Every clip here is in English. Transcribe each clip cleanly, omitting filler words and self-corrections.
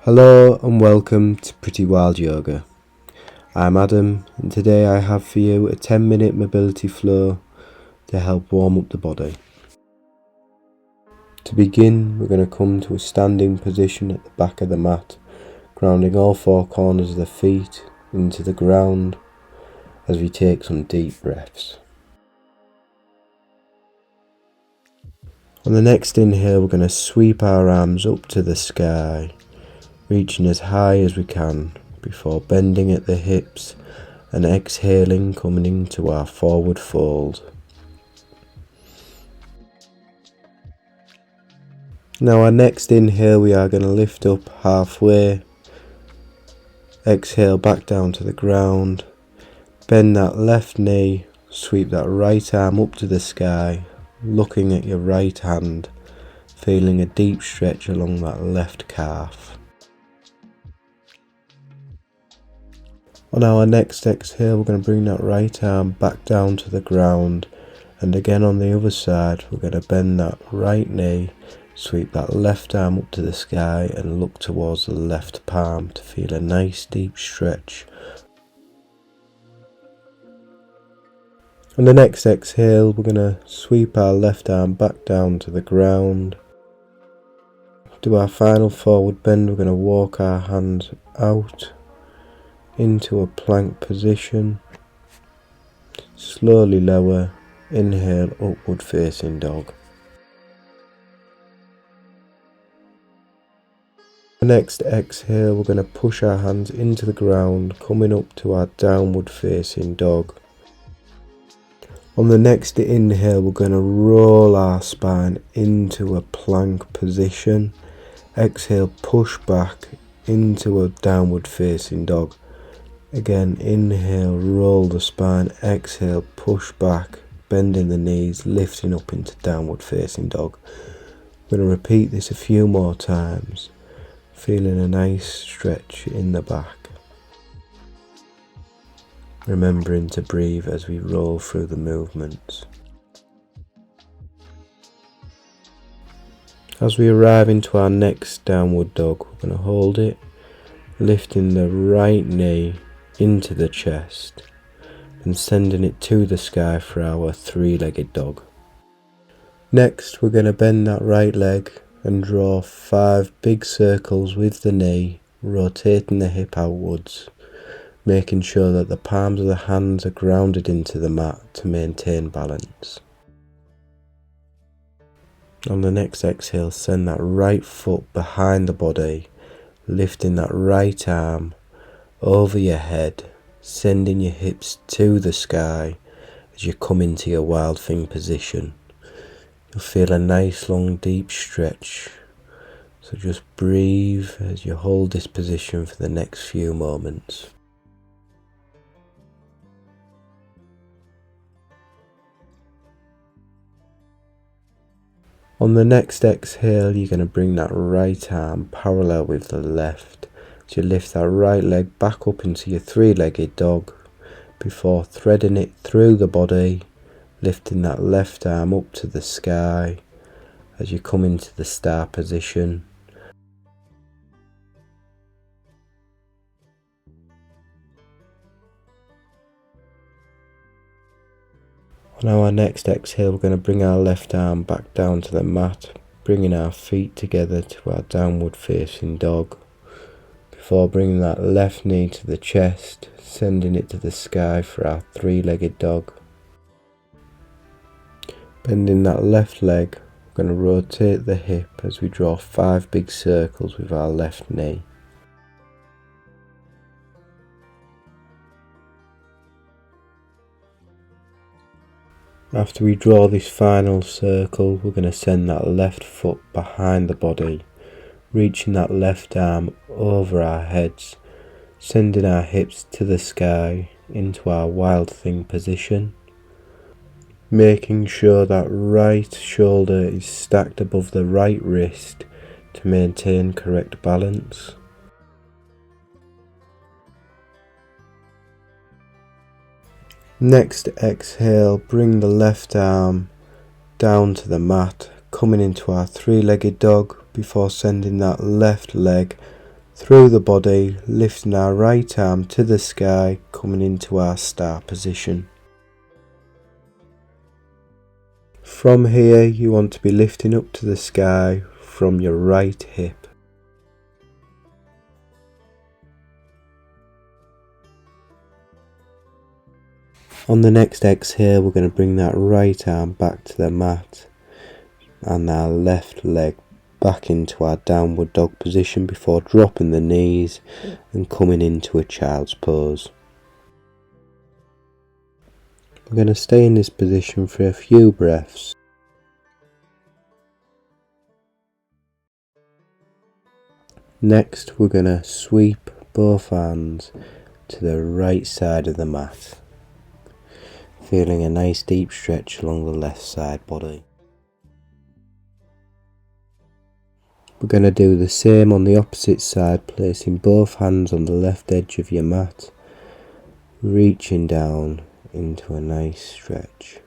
Hello and welcome to Pretty Wild Yoga. I'm Adam and today I have for you a 10-minute mobility flow to help warm up the body. To begin, we're going to come to a standing position at the back of the mat, grounding all four corners of the feet into the ground as we take some deep breaths. On the next inhale, we're going to sweep our arms up to the sky, reaching as high as we can before bending at the hips and exhaling, coming into our forward fold. Now our next inhale, we are going to lift up halfway, exhale back down to the ground, bend that left knee, sweep that right arm up to the sky, looking at your right hand, feeling a deep stretch along that left calf. On our next exhale, we're going to bring that right arm back down to the ground, and again on the other side we're going to bend that right knee, sweep that left arm up to the sky and look towards the left palm to feel a nice deep stretch. On the next exhale, we're going to sweep our left arm back down to the ground. Do our final forward bend, we're going to walk our hands out into a plank position. Slowly lower, inhale, upward facing dog. The next exhale, we're going to push our hands into the ground, coming up to our downward facing dog. On the next inhale, we're going to roll our spine into a plank position. Exhale, push back into a downward facing dog. Again, inhale, roll the spine, exhale, push back, bending the knees, lifting up into downward facing dog. We're going to repeat this a few more times, feeling a nice stretch in the back. Remembering to breathe as we roll through the movements. As we arrive into our next downward dog, we're going to hold it, lifting the right knee into the chest and sending it to the sky for our three-legged dog. Next, we're going to bend that right leg and draw 5 big circles with the knee, rotating the hip outwards, making sure that the palms of the hands are grounded into the mat to maintain balance. On the next exhale, send that right foot behind the body, lifting that right arm over your head, sending your hips to the sky as you come into your wild thing position. You'll feel a nice long deep stretch, so just breathe as you hold this position for the next few moments. On the next exhale, you're going to bring that right arm parallel with the left. So you lift that right leg back up into your three-legged dog before threading it through the body, lifting that left arm up to the sky as you come into the star position. On our next exhale, we're going to bring our left arm back down to the mat, bringing our feet together to our downward facing dog, before bringing that left knee to the chest, sending it to the sky for our three-legged dog. Bending that left leg, we're going to rotate the hip as we draw 5 big circles with our left knee. After we draw this final circle, we're going to send that left foot behind the body, reaching that left arm over our heads, sending our hips to the sky into our wild thing position, making sure that right shoulder is stacked above the right wrist to maintain correct balance. Next exhale, bring the left arm down to the mat, coming into our three-legged dog before sending that left leg through the body, lifting our right arm to the sky, coming into our star position. From here you want to be lifting up to the sky from your right hip. On the next exhale, we're going to bring that right arm back to the mat and our left leg back into our downward dog position before dropping the knees and coming into a child's pose. We're going to stay in this position for a few breaths. Next, we're going to sweep both hands to the right side of the mat, feeling a nice deep stretch along the left side body. We're going to do the same on the opposite side, placing both hands on the left edge of your mat, reaching down into a nice stretch.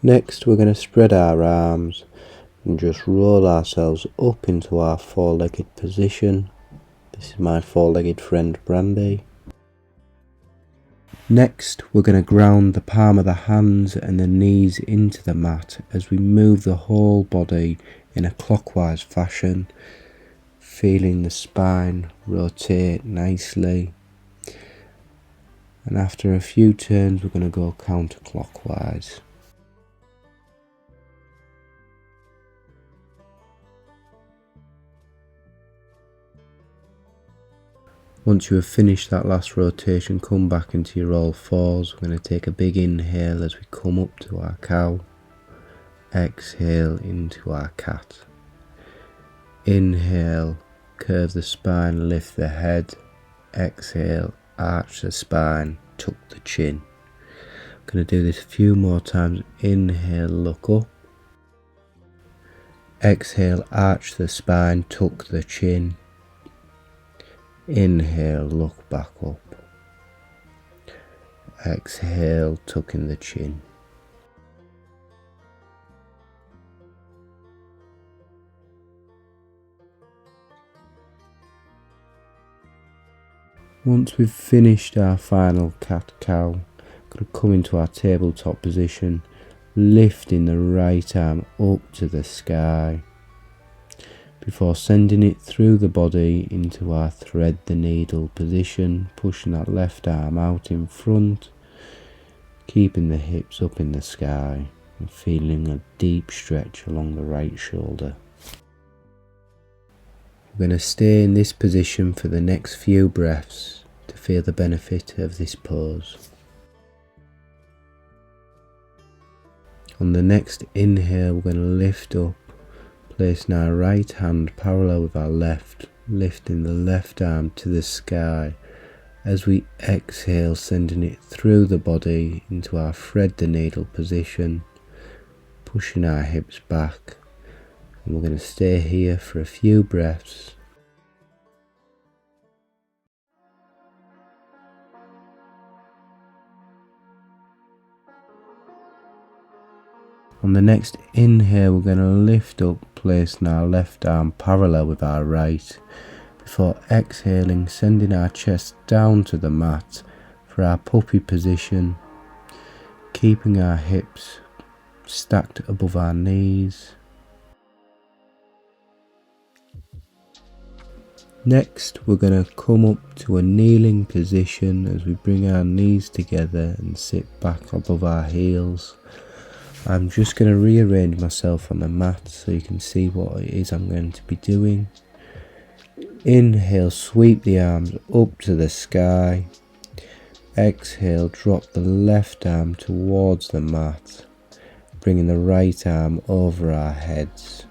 Next, we're going to spread our arms and just roll ourselves up into our four-legged position. This is my four-legged friend Brandy. Next, we're going to ground the palm of the hands and the knees into the mat as we move the whole body in a clockwise fashion, feeling the spine rotate nicely. And after a few turns, we're going to go counterclockwise. Once you have finished that last rotation, come back into your all fours. We're going to take a big inhale as we come up to our cow. Exhale into our cat. Inhale, curve the spine, lift the head. Exhale, arch the spine, tuck the chin. I'm going to do this a few more times. Inhale, look up. Exhale, arch the spine, tuck the chin. Inhale, look back up. Exhale, tucking the chin. Once we've finished our final cat-cow, we're going to come into our tabletop position, lifting the right arm up to the sky, before sending it through the body into our thread the needle position, pushing that left arm out in front, keeping the hips up in the sky and feeling a deep stretch along the right shoulder. We're going to stay in this position for the next few breaths to feel the benefit of this pose. On the next inhale, we're going to lift up, placing our right hand parallel with our left, lifting the left arm to the sky as we exhale, sending it through the body into our thread the needle position, pushing our hips back, and we're going to stay here for a few breaths. On the next inhale, we're going to lift up, placing our left arm parallel with our right, before exhaling, sending our chest down to the mat for our puppy position, keeping our hips stacked above our knees. Next, we're going to come up to a kneeling position as we bring our knees together and sit back above our heels. I'm just going to rearrange myself on the mat so you can see what it is I'm going to be doing. Inhale, sweep the arms up to the sky. Exhale, drop the left arm towards the mat, bringing the right arm over our heads.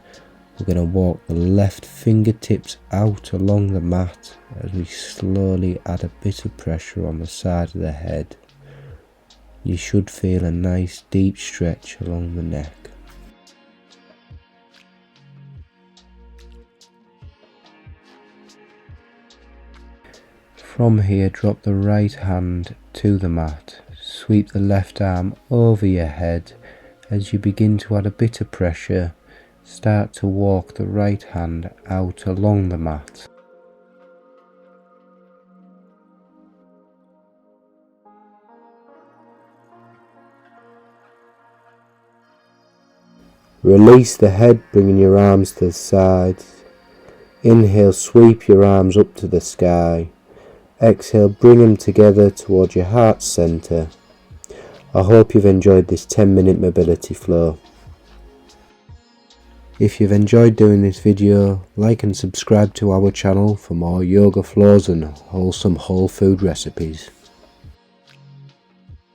We're going to walk the left fingertips out along the mat as we slowly add a bit of pressure on the side of the head. You should feel a nice deep stretch along the neck. From here, drop the right hand to the mat, sweep the left arm over your head As you begin to add a bit of pressure, start to walk the right hand out along the mat. Release the head, bringing your arms to the sides. Inhale, sweep your arms up to the sky. Exhale, bring them together towards your heart centre. I hope you've enjoyed this 10-minute mobility flow. If you've enjoyed doing this video, like and subscribe to our channel for more yoga flows and wholesome whole food recipes.